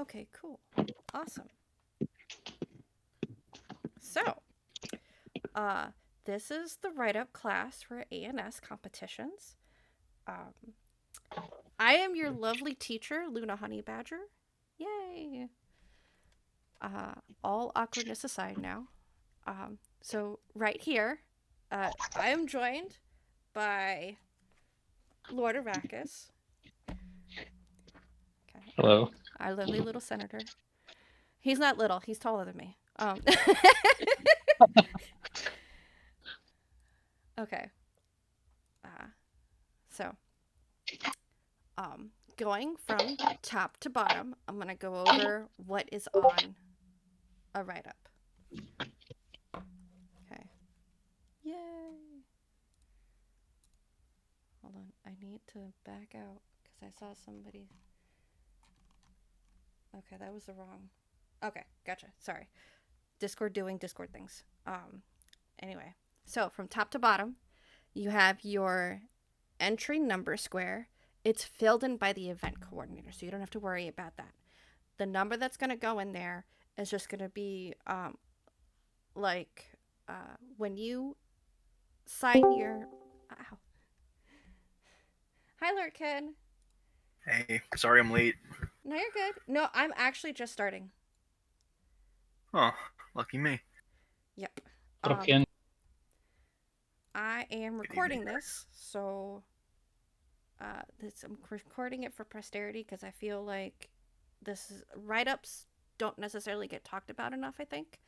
Okay, cool. Awesome. So, uh, this is the write up class for ANS competitions. Um, I am your lovely teacher, Luna Honey Badger. Yay! All awkwardness aside now. So, right here, I am joined by Lord Arrakis. Okay, Hello. our lovely little senator. He's not little, he's taller than me. Okay. Uh, so, um, going from top to bottom, I'm going to go over what is on a write up. Okay. Yay. Hold on. I need to back out because I saw somebody. Okay, that was the wrong. Okay, gotcha. Sorry. Discord doing Discord things. Anyway, so from top to bottom, you have your entry number square. It's filled in by the event coordinator, so you don't have to worry about that. The number that's going to go in there is just going to be like when you sign your. Ow. Hi, Lurk Kid. Hey, sorry I'm late. No, you're good. No, I'm actually just starting. Oh, lucky me. Yep. Um, Troquian. I am Good evening. recording this, so I'm recording it for posterity because I feel like write ups don't necessarily get talked about enough. I think,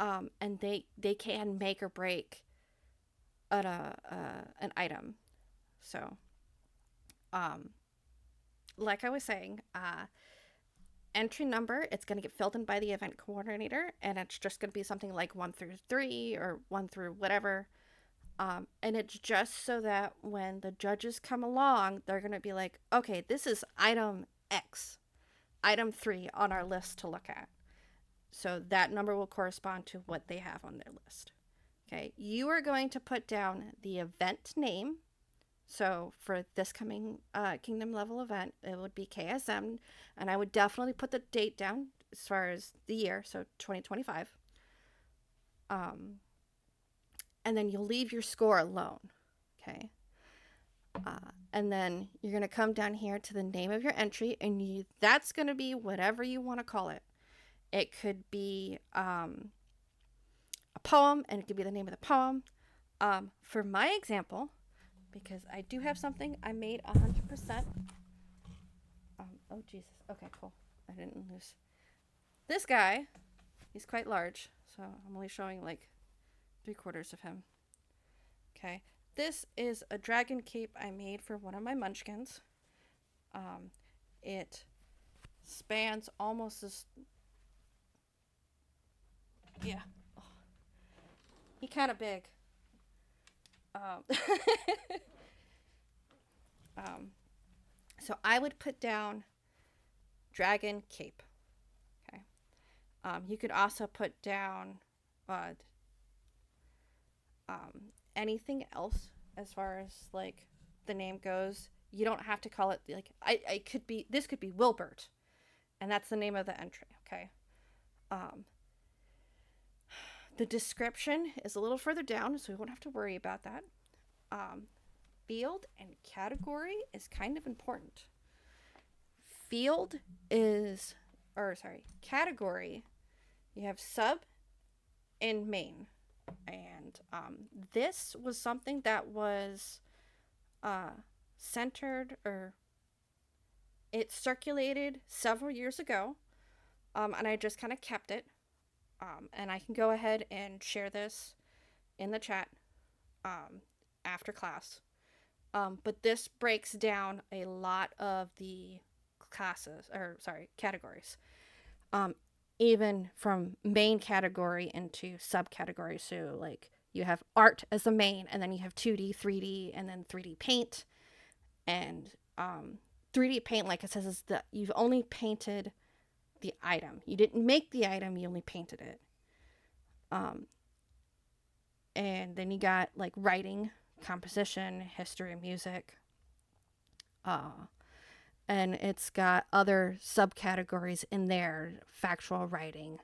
and they can make or break an item. So, um, like I was saying, entry number, it's going to get filled in by the event coordinator, and it's just going to be something like 1 through 3 or 1 through whatever. And it's just so that when the judges come along, they're going to be like, okay, this is item X, item 3 on our list to look at. So that number will correspond to what they have on their list. Okay, you are going to put down the event name. So for this coming kingdom level event, it would be KSM, and I would definitely put the date down as far as the year, so 2025. And then you'll leave your score alone, okay? And then you're going to come down here to the name of your entry, and that's going to be whatever you want to call it. It could be a poem, and it could be the name of the poem. For my example, because I do have something I made 100%. Oh, Jesus. Okay, cool. I didn't lose. This guy, he's quite large, so I'm only showing like 3/4 of him. Okay. This is a dragon cape I made for one of my munchkins. It spans almost as. Yeah. Oh. He kind of big. Um, um, so I would put down dragon cape. Okay. You could also put down anything else as far as like the name goes. You don't have to call it like I could be this could be Wilbert, and that's the name of the entry. Okay. Um, the description is a little further down, so we won't have to worry about that. Um, field and category is kind of important. Field is, or sorry, category. You have sub and main, and this was something that was centered or it circulated several years ago, and I just kind of kept it. And I can go ahead and share this in the chat um, after class. But this breaks down a lot of the classes, or sorry, categories. Um, Even from main category into subcategories. So, like, you have art as the main, and then you have 2D, 3D, and then 3D paint. And 3D paint, like it says, is that you've only painted the item. You didn't make the item, you only painted it. And then you got like writing, composition, history, music. and it's got other subcategories in there. Factual writing,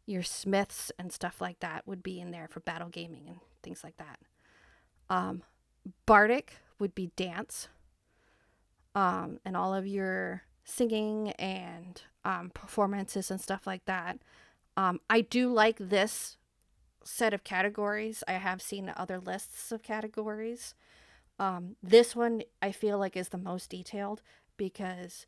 your smiths and stuff like that would be in there for battle gaming and things like that. Um, Bardic would be dance, and all of your singing and performances and stuff like that. I do like this set of categories. I have seen other lists of categories. This one I feel like is the most detailed because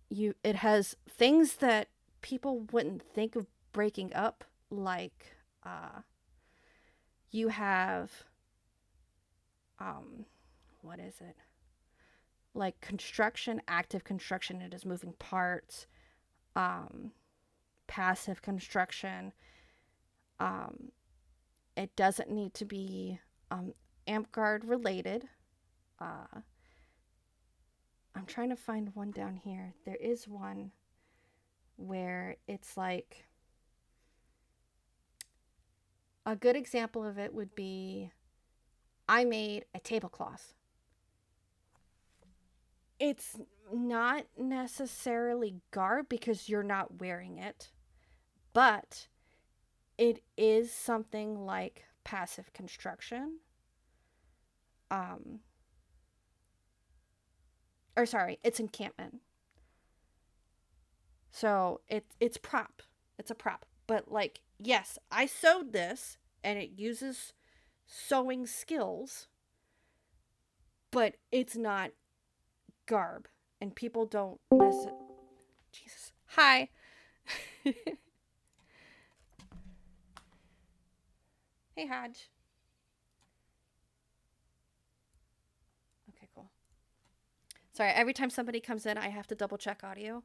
it has things that people wouldn't think of breaking up, like you have um, what is it, like construction, active construction, it is moving parts, um, passive construction. Um, it doesn't need to be Amtgard related. Uh, I'm trying to find one down here. There is one where it's like a good example of it would be I made a tablecloth. It's not necessarily garb because you're not wearing it, but it is something like passive construction. Um, or sorry, it's encampment. So it's prop. It's a prop. But like, yes, I sewed this and it uses sewing skills, but it's not garb. And people don't necessarily. Jesus. Hi. Hey, Hodge. Okay, cool. Sorry, every time somebody comes in, I have to double check audio.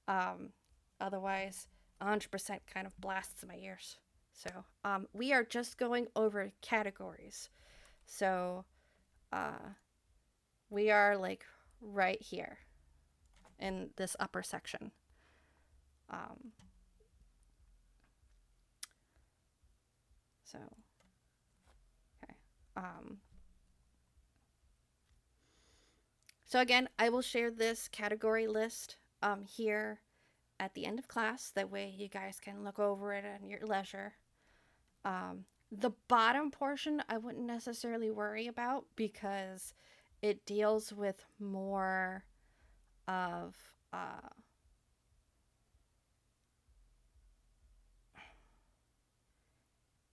Um, Otherwise, 100% kind of blasts my ears. So, we are just going over categories. So, uh, we are like right here in this upper section. Um, so, okay. Um, so again, I will share this category list here at the end of class. That way, you guys can look over it at your leisure. The bottom portion, I wouldn't necessarily worry about because it deals with more of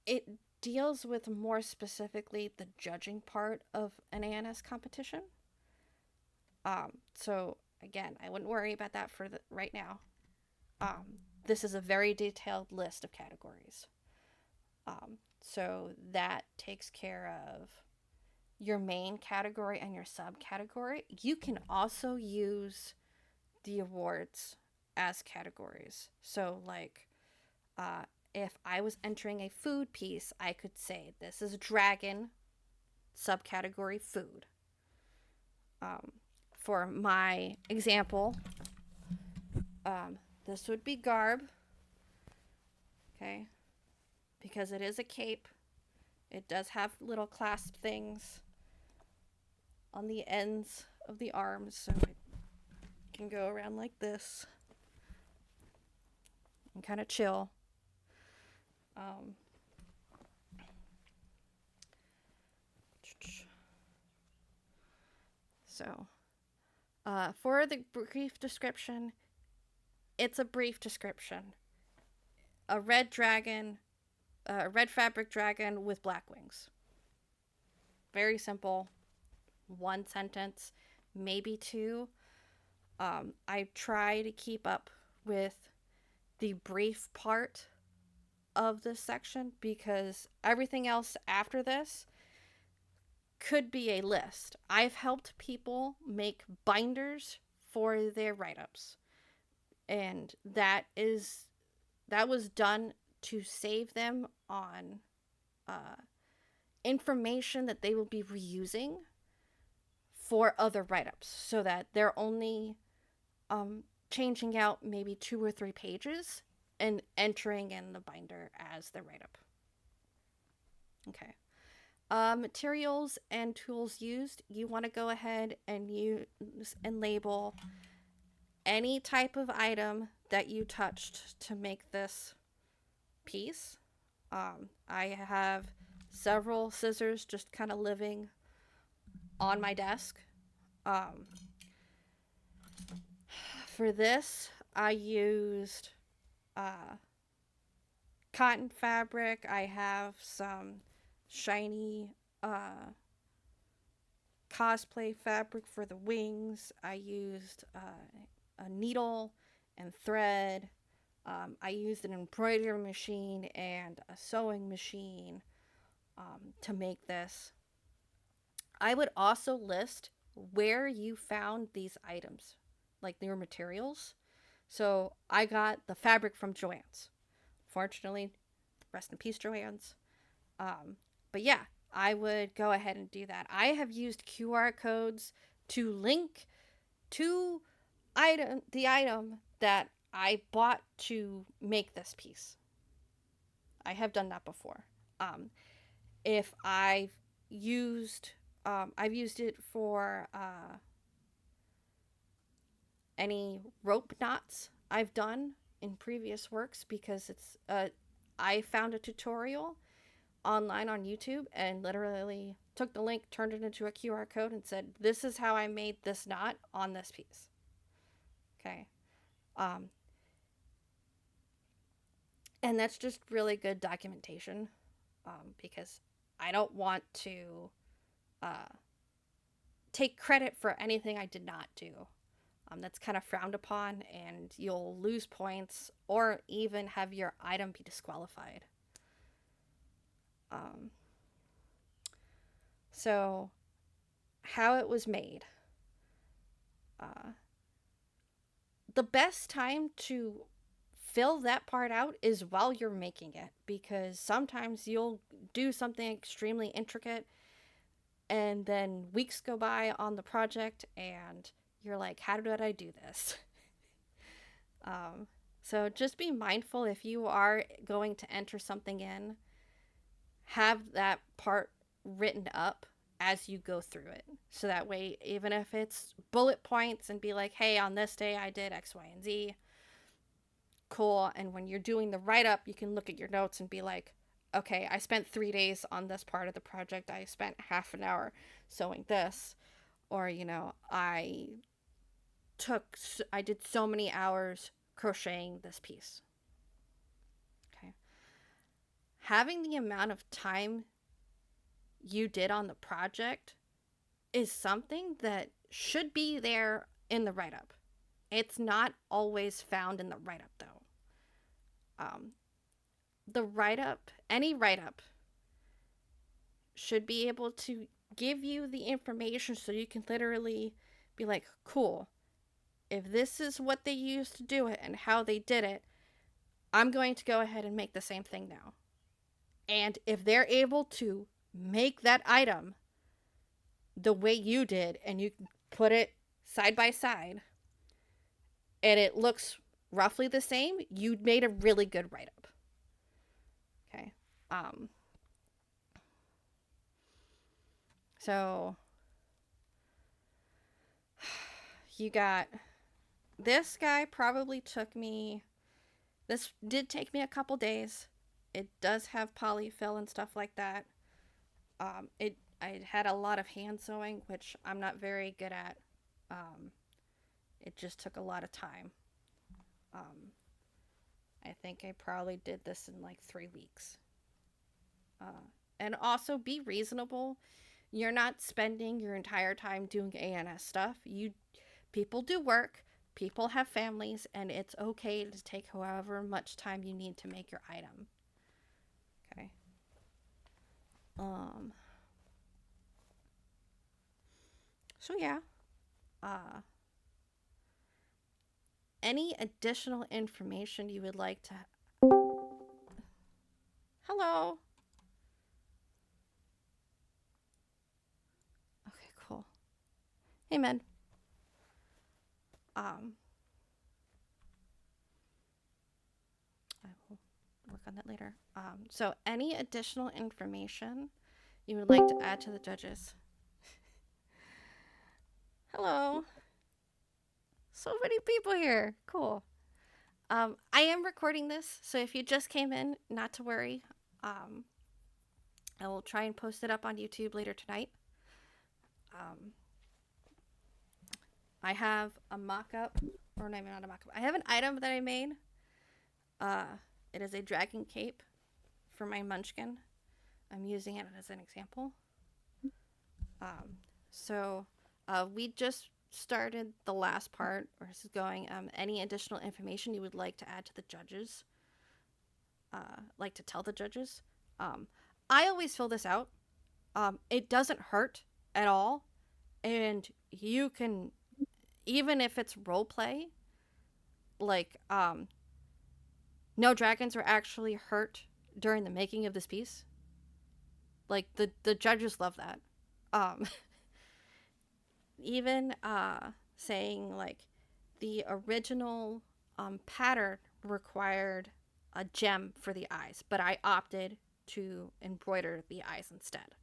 it deals with more specifically the judging part of an ANS competition. So again, I wouldn't worry about that for right now. This is a very detailed list of categories. So that takes care of your main category and your subcategory. You can also use the awards as categories. So, like, uh, if I was entering a food piece, I could say this is dragon, subcategory food. Um, for my example, this would be garb, okay, because it is a cape. It does have little clasp things on the ends of the arms, so it can go around like this and kind of chill. Um, so, for the brief description, it's a brief description. A red dragon, a red fabric dragon with black wings. Very simple. One sentence, maybe two. I try to keep up with the brief part of this section because everything else after this could be a list. I've helped people make binders for their write-ups, and that was done to save them on uh, information that they will be reusing for other write-ups, so that they're only changing out maybe 2 or 3 pages and entering in the binder as the write-up. Okay. Materials and tools used, you want to go ahead and use and label any type of item that you touched to make this piece. I have several scissors just kind of living on my desk. Um, for this, I used uh, cotton fabric. I have some shiny cosplay fabric for the wings. I used a needle and thread. I used an embroidery machine and a sewing machine to make this. I would also list where you found these items, like your materials. So I got the fabric from Joann's. Fortunately, rest in peace, Joann's. But yeah, I would go ahead and do that. I have used QR codes to link to the item that I bought to make this piece. I have done that before. If used I've used it for any rope knots I've done in previous works because I found a tutorial online on YouTube and literally took the link, turned it into a QR code, and said, "This is how I made this knot on this piece." Okay, um, and that's just really good documentation because I don't want to uh, take credit for anything I did not do. That's kind of frowned upon, and you'll lose points or even have your item be disqualified. Um, so, how it was made. Uh, the best time to fill that part out is while you're making it because sometimes you'll do something extremely intricate and then weeks go by on the project and you're like, how did I do this? um, so just be mindful if you are going to enter something in, have that part written up as you go through it. So that way, even if it's bullet points and be like, hey, on this day I did X, Y, and Z, cool. And when you're doing the write up, you can look at your notes and be like, okay, I spent 3 days on this part of the project. I spent half an hour sewing this. Or, I did so many hours crocheting this piece. Okay. Having the amount of time you did on the project is something that should be there in the write up. It's not always found in the write up, though. Um, the write up, any write up, should be able to give you the information so you can literally be like, cool, if this is what they used to do it and how they did it, I'm going to go ahead and make the same thing now. And if they're able to make that item the way you did and you put it side by side and it looks roughly the same, you made a really good write up. Okay. So you got this guy probably took me this did take me a couple days. It does have polyfill and stuff like that. It I had a lot of hand sewing, which I'm not very good at. Um, it just took a lot of time. Um, I think I probably did this in like 3 weeks. And also be reasonable. You're not spending your entire time doing ANS stuff. People do work, people have families, and it's okay to take however much time you need to make your item. Okay. Um so yeah. Uh any additional information you would like to Hello. Okay, cool. Hey man. Um I will work on that later. So any additional information you would like to add to the judges? Hello. So many people here. Cool. I am recording this, so if you just came in, not to worry. Um, I will try and post it up on YouTube later tonight. Um, I have a mock up, or maybe not a mock up. I have an item that I made. Uh, it is a dragon cape for my munchkin. I'm using it as an example. Um, so we just started the last part, or this is going. Any additional information you would like to add to the judges, like to tell the judges. Um, I always fill this out. It doesn't hurt at all, and you can, even if it's role play, like no dragons were actually hurt during the making of this piece. Like the judges love that. Um, even saying like the original pattern required a gem for the eyes, but I opted to embroider the eyes instead.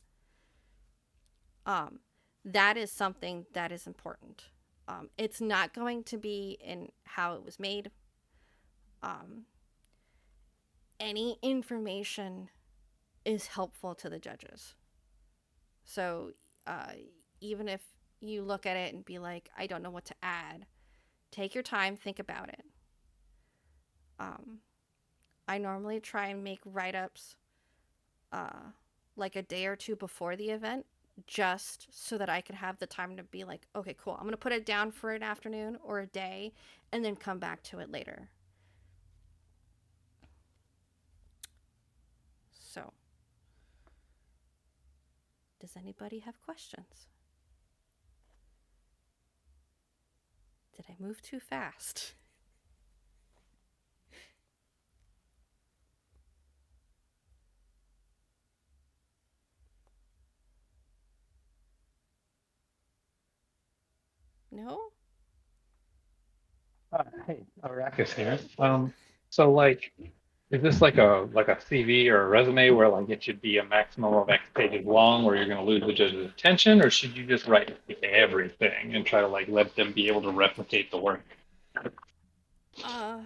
Um, that is something that is important. It's not going to be in how it was made. Um, any information is helpful to the judges. So uh, even if you look at it and be like, I don't know what to add, take your time, think about it. Um, I normally try and make write ups like a day or two before the event, just so that I can have the time to be like, okay, cool, I'm going to put it down for an afternoon or a day and then come back to it later. So, does anybody have questions? Did I move too fast? No? Hey, Arrakis here. So like, is this like a CV or a resume where like it should be a maximum of X pages long, where you're going to lose the judge's attention, or should you just write everything and try to like let them be able to replicate the work? Uh,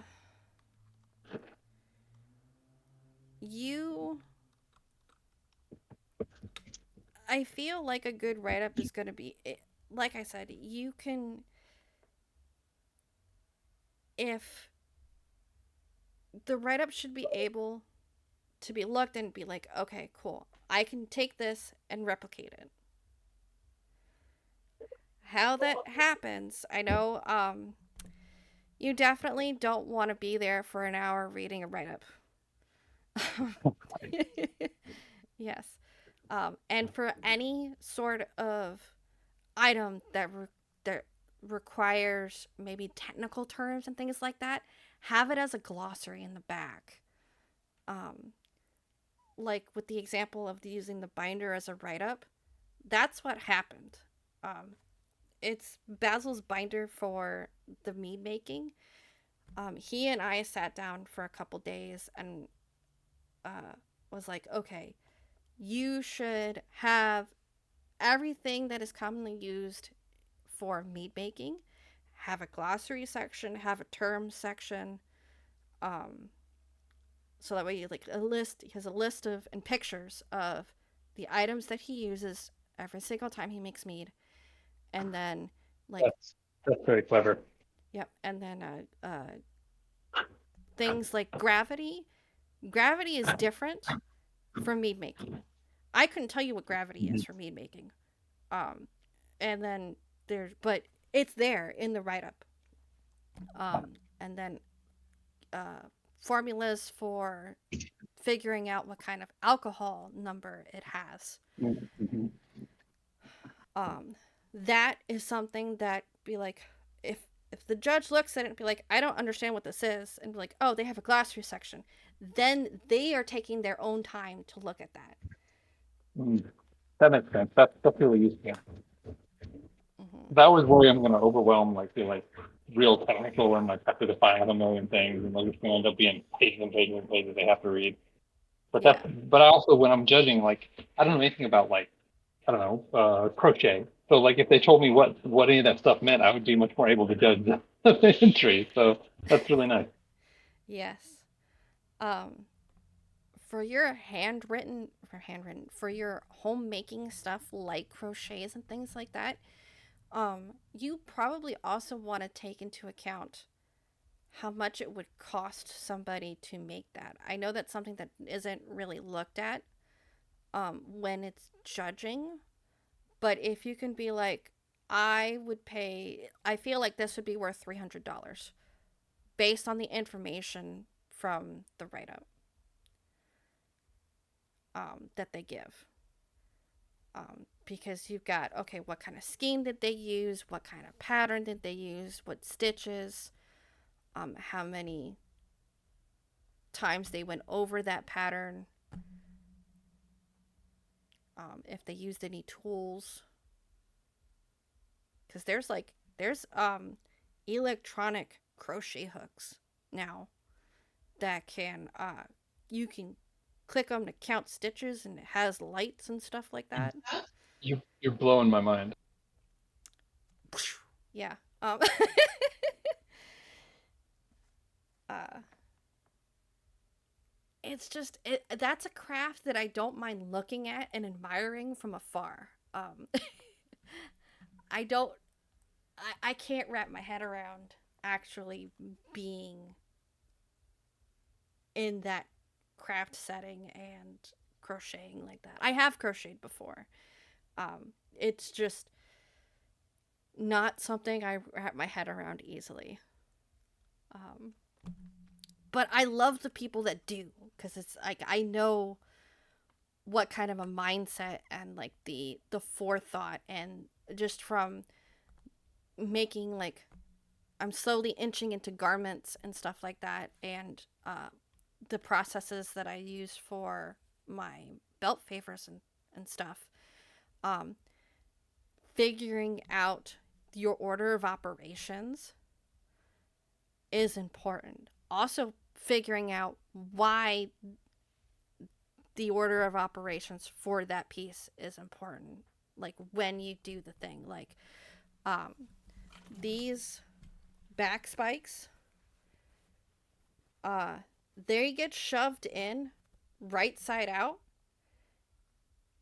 you. I feel like a good write up is going to be. Like I said, you can. If the write up should be able to be looked and be like, okay, cool. I can take this and replicate it. How that happens, I know you definitely don't want to be there for an hour reading a write up. Yes. And for any sort of item that requires maybe technical terms and things like that, have it as a glossary in the back. Um, like with the example of using the binder as a write up, that's what happened. Um, it's Basil's binder for the mead making. He and I sat down for a couple days and uh, was like, okay, you should have everything that is commonly used for mead making, have a glossary section, have a term section, um, so that way you like a list. He has a list of and pictures of the items that he uses every single time he makes mead, and then like That's very clever. yep, and then things like gravity. Gravity is different from mead making. I couldn't tell you what gravity is Mhm. for mead making. Um, and then but it's there in the write up. And then uh, formulas for figuring out what kind of alcohol number it has. Mhm. Um, that is something that be like, if the judge looks at it and be like, I don't understand what this is, and be like, oh, they have a glossary section, then they are taking their own time to look at that. Mm. That makes sense. That's really useful. Mm-hmm. 'Cause I always worry I'm going to overwhelm like the like real technical and like have to define a million things, and like it's going to end up being pages and pages and pages they have to read. But Yeah. but I also, when I'm judging, like, I don't know anything about, like, I don't know, crochet. So like if they told me what any of that stuff meant, I would be much more able to judge the entry. So that's really nice. Yes. Um, for your for your homemaking stuff like crochets and things like that, you probably also want to take into account how much it would cost somebody to make that. I know that's something that isn't really looked at when it's judging, but if you can be like, I feel like this would be worth $300 based on the information from the write up that they give. Because you've got, okay, what kind of skein did they use? What kind of pattern did they use? What stitches? How many times they went over that pattern? If they used any tools, because there's electronic crochet hooks now that can you can click them to count stitches, and it has lights and stuff like that. You're blowing my mind. Yeah. Uh, it's just that's a craft that I don't mind looking at and admiring from afar. I don't I can't wrap my head around actually being in that craft setting and crocheting like that. I have crocheted before. It's just not something I wrap my head around easily. Um, but I love the people that do, because it's like I know what kind of a mindset and like the forethought, and just from making like I'm slowly inching into garments and stuff like that, and the processes that I use for my belt favors and stuff. Um, Figuring out your order of operations is important. Also, figuring out why the order of operations for that piece is important. Like when you do the thing, like um, these back spikes, uh, they get shoved in right side out,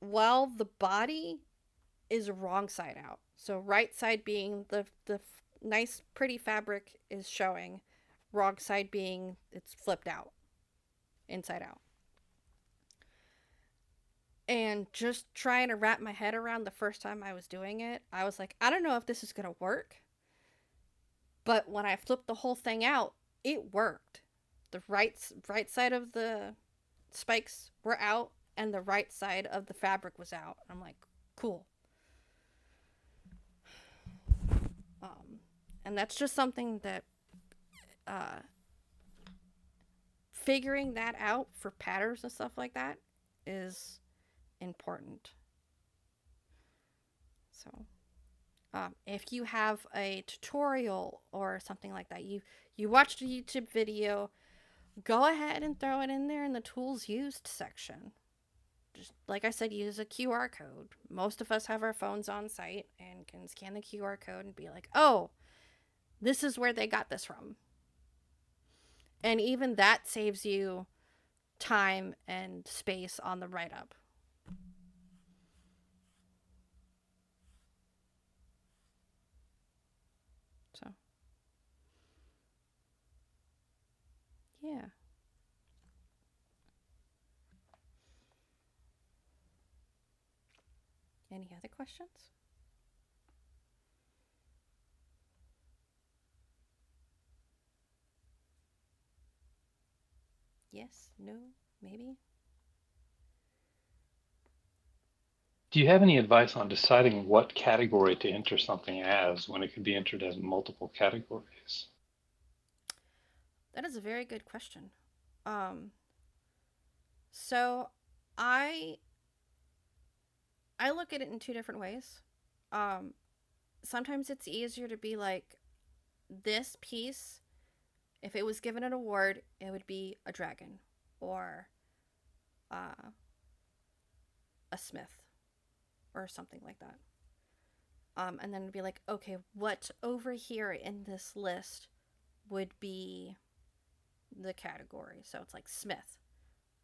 while the body is wrong side out. So right side being the nice pretty fabric is showing, wrong side being it's flipped out, inside out. And just trying to wrap my head around the first time I was doing it, I was like, I don't know if this is going to work. But when I flipped the whole thing out, it worked. The right side of the spikes were out, and the right side of the fabric was out. I'm like, cool. Um, and that's just something that uh, figuring that out for patterns and stuff like that is important. So, if you have a tutorial or something like that, you watched a YouTube video, go ahead and throw it in there in the tools used section. Just like I said, use a QR code. Most of us have our phones on site and can scan the QR code and be like, oh, this is where they got this from. And even that saves you time and space on the write up. So, yeah. Any other questions? Yes, no, maybe? Do you have any advice on deciding what category to enter something as when it could be entered as multiple categories? That is a very good question. Um, so I I look at it in two different ways. Um, Sometimes it's easier to be like, this piece, if it was given an award, it would be a dragon, or uh, a smith or something like that. And then it'd be like, okay, what over here in this list would be the category? So it's like Smith.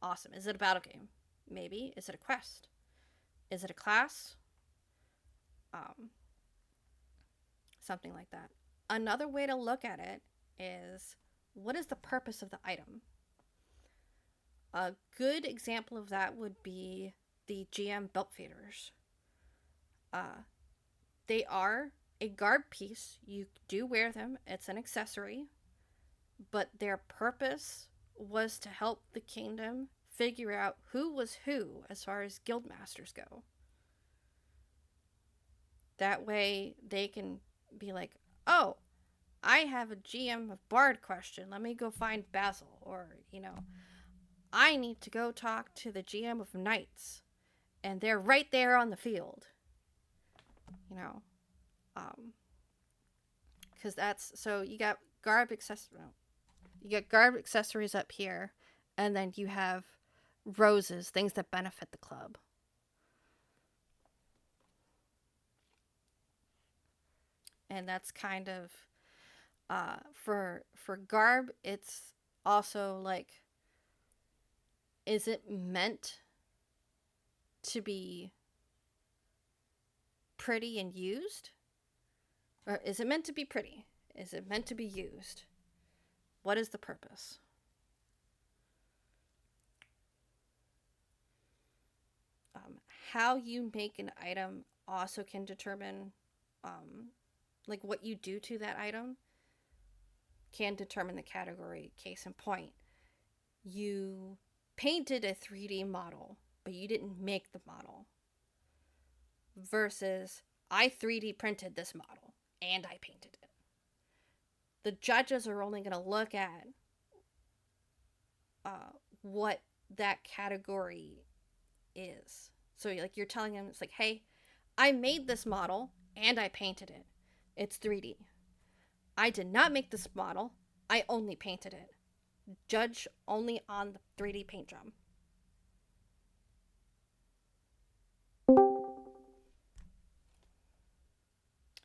Awesome. Is it a battle game? Maybe. Is it a quest? Is it a class? Um, Something like that. Another way to look at it is, what is the purpose of the item? A good example of that would be the GM belt faders. Uh, they are a garb piece. You do wear them, it's an accessory, but their purpose was to help the kingdom figure out who was who as far as guild masters go. That way they can be like, oh, I have a GM of Bard question. Let me go find Basil. Or, I need to go talk to the GM of Knights. And they're right there on the field. You know, because that's so you got garb accessories. You get garb accessories up here, and then you have roses, things that benefit the club. And that's kind of for garb. It's also like, is it meant to be pretty and used, or is it meant to be pretty? Is it meant to be used? What is the purpose? How you make an item also can determine, like what you do to that item can determine the category. Case in point, you painted a 3D model, but you didn't make the model. Versus, I 3D printed this model and I painted it. The judges are only going to look at what that category is. So, like, you're telling them, it's like, hey, I made this model and I painted it. It's 3D. I did not make this model. I only painted it. Judge only on the 3D paint job.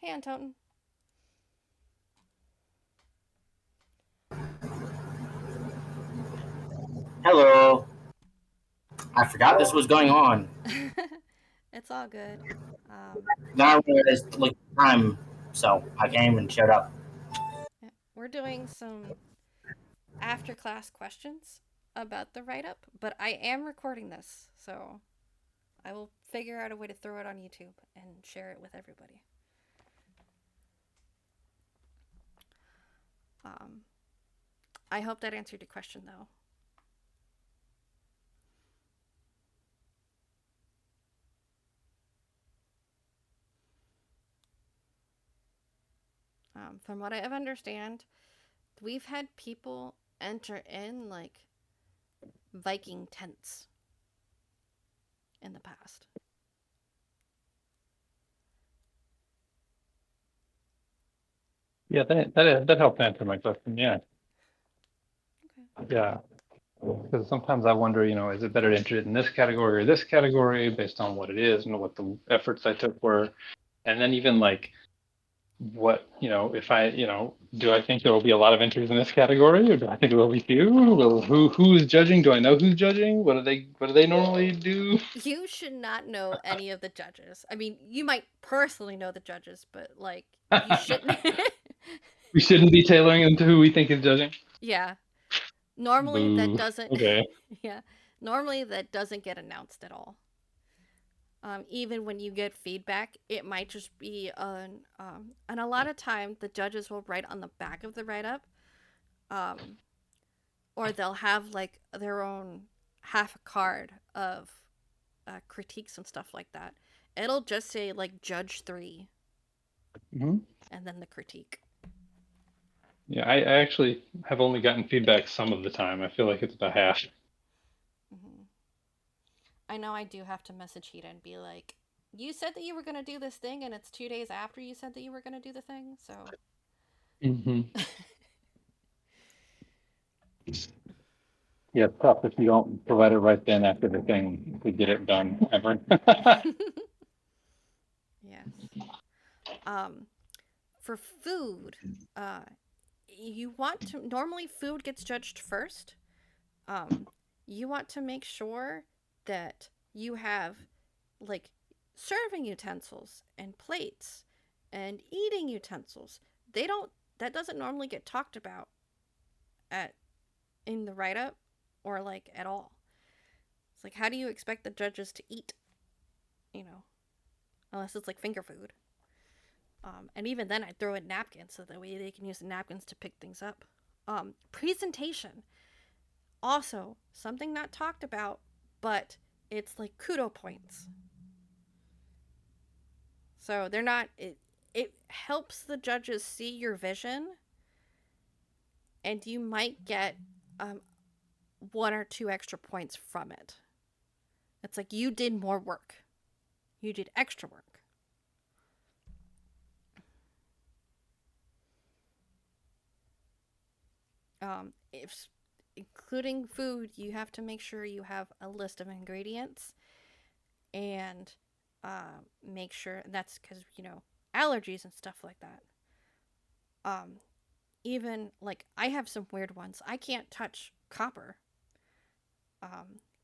Hey, Anton. Hello. I forgot this was going on. It's all good. Then I realized like time, so I came and showed up. Yeah, we're doing some after class questions about the write up, but I am recording this, so I will figure out a way to throw it on YouTube and share it with everybody. I hope that answered your question, though. From what I understand, we've had people enter in like Viking tents in the past. Yeah, that helped answer my question. Yeah, Okay. yeah. Because sometimes I wonder, is it better to enter it in this category or this category based on what it is and what the efforts I took were, and then even like what, if I, do I think there will be a lot of entries in this category, or do I think there will be few? Well, who is judging? Do I know who's judging? What do they normally do? You should not know any of the judges. I mean, you might personally know the judges, but like, you shouldn't. We shouldn't be tailoring into who we think is judging. Yeah. Normally that Boo. doesn't. Okay. Yeah. Normally that doesn't get announced at all. Even when you get feedback, it might just be and a lot of time the judges will write on the back of the write up, um, or they'll have like their own half a card of critiques and stuff like that. It'll just say like Judge 3 Hmm. and then the critique. Yeah, I actually have only gotten feedback some of the time. I feel like it's about half. Hmm. I know I do have to message Hita and be like, you said that you were going to do this thing, and it's 2 days after you said that you were going to do the thing, so. Hmm. Yeah, it's tough if you don't provide it right then after the thing to get it done ever. Yes. For food, uh, you want to normally food gets judged first. Um, you want to make sure that you have like serving utensils and plates and eating utensils. They don't that doesn't normally get talked about at in the write up or like at all. It's like how do you expect the judges to eat, you know, unless it's like finger food. And even then, I'd throw in napkins so that way they can use the napkins to pick things up. Presentation. Also, something not talked about, but it's like kudo points. So they're not, it helps the judges see your vision, and you might get one or two extra points from it. It's like you did more work, you did extra work. If including food, you have to make sure you have a list of ingredients and make sure that's because allergies and stuff like that. Even like I have some weird ones. I can't touch copper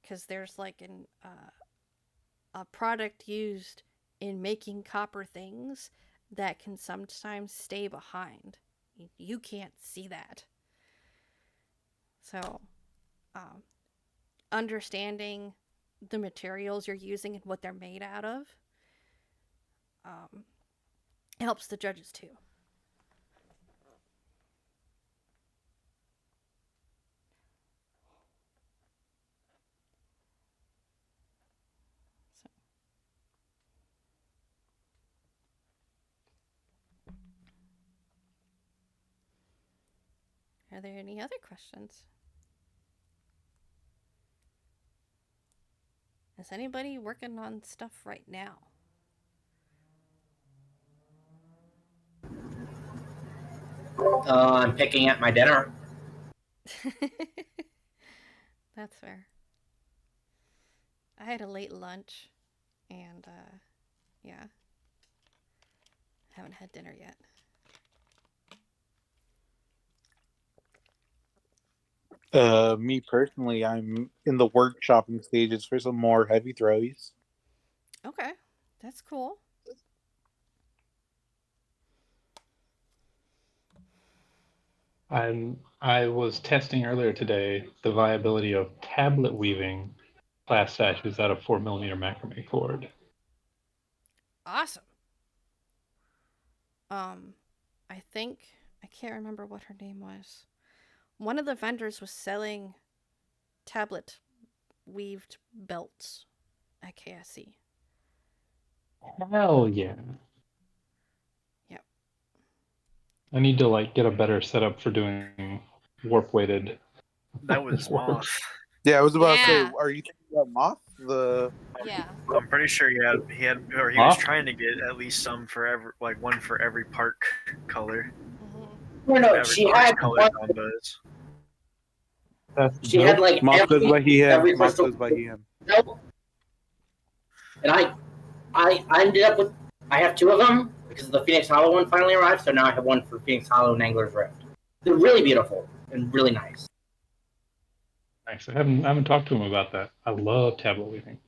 because there's like a product used in making copper things that can sometimes stay behind. You can't see that. So, understanding the materials you're using and what they're made out of helps the judges too. So. Are there any other questions? Is anybody working on stuff right now? I'm picking at my dinner. That's fair. I had a late lunch, and yeah, haven't had dinner yet. Me personally, I'm in the workshopping stages for some more heavy throws. Okay, that's cool. I was testing earlier today the viability of tablet weaving class sashes out of 4mm macrame cord. Awesome. I think I can't remember what her name was. One of the vendors was selling tablet weaved belts at KSC. Hell yeah. Yep. I need to like get a better setup for doing warp weighted. That was Moth. Yeah, I was about to Yeah. say, are you thinking about Moth? Yeah. I'm pretty sure he was Moth? trying to get at least some for one for every park color. Mm-hmm. No, Every she park's had color one. combos. That's She had like Moth goes by he, him. every Moth crystal. goes by he, him. Nope. And I ended up with. I have two of them because the Phoenix Hollow one finally arrived. So now I have one for Phoenix Hollow and Angler's Rift. They're really beautiful and really nice. nice. I haven't talked to him about that. I love tablet weaving.